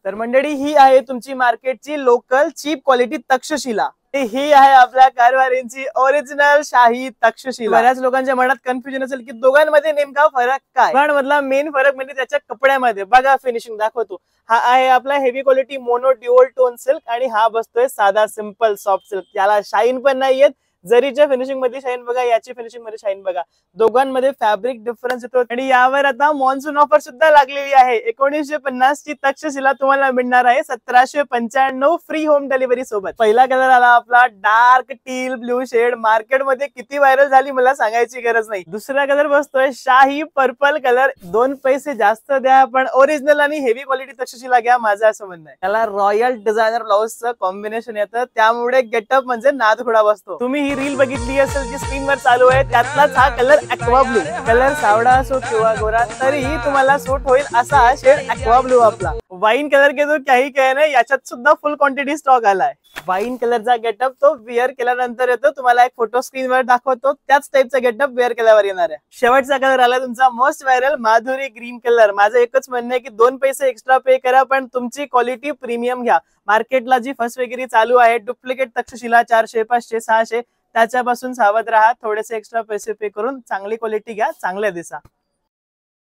तर मंडळी ही आहे तुमची मार्केटची लोकल चीप क्वालिटी तक्षशिला। ही आहे आपल्या कारवारींची ओरिजिनल शाही तक्षशिला। बऱ्याच लोकांच्या मनात कन्फ्युजन असेल की दोघांमध्ये नेमका फरक काय। पण मधला मेन फरक म्हणजे त्याच्या कपड्यामध्ये। बघा फिनिशिंग दाखवतो, हा आहे आपला heavy quality mono dual tone silk आणि हा बसतोय साधा सिंपल सॉफ्ट सिल्क। त्याला शाईन पण नाहीये, जरीच्या फिनिशिंग मध्ये शाईन बघा, याची फिनिशिंग मध्ये शाईन बघा, दोघांमध्ये फॅब्रिक डिफरन्स येतो। आणि यावर आता मॉन्सून ऑफर सुद्धा लागलेली आहे। 1950 ची तक्षशिला तुम्हाला मिळणार आहे 1795 फ्री होम डिलिव्हरी सोबत। पहिला कलर आला आपला डार्क टील ब्लू शेड, मार्केटमध्ये किती व्हायरल झाली मला सांगायची गरज नाही। दुसरा कलर बसतोय शाही पर्पल कलर। 2 पैसे जास्त द्या पण ओरिजिनल आणि हेवी क्वालिटी तक्षशिला घ्या, माझं असं म्हणणं आहे। त्याला रॉयल डिझायनर ब्लाउजचं कॉम्बिनेशन येतं, त्यामुळे गेटअप म्हणजे नादखुळा बसतो। तुम्ही रील बघितली असेल जी स्क्रीनवर चालू आहे, त्यातलाच हा कलर ॲक्वा ब्लू। कलर सावळा असो किंवा गोरा तरीही तुम्हाला सूट होईल असा हा शेड ॲक्वा ब्लू आपला। वाईन कलर के तो काही कहणे, याच्यात सुद्धा फुल क्वांटिटी स्टॉक आलाय। वाईन कलरचा गेटअप तो वेअर केल्यानंतर येतो, तुम्हाला एक फोटो स्क्रीनवर दाखवतो, त्याच टाइपचा गेटअप वेअर केल्यावर येणार आहे। शेवटचा कलर आला तुमचा most viral Madhuri green colour. माझं एकच म्हणणं आहे की 2 पैसे एक्स्ट्रा पे करा पण तुमची क्वालिटी प्रीमियम घ्या। मार्केटला जी फसवेगिरी चालू आहे, डुप्लिकेट तक्षशिला 400, 500, 600 त्याच्यापासून सावध राहा। थोडेसे एक्स्ट्रा पैसे पे करून चांगली क्वालिटी घ्या, चांगल्या दिसा।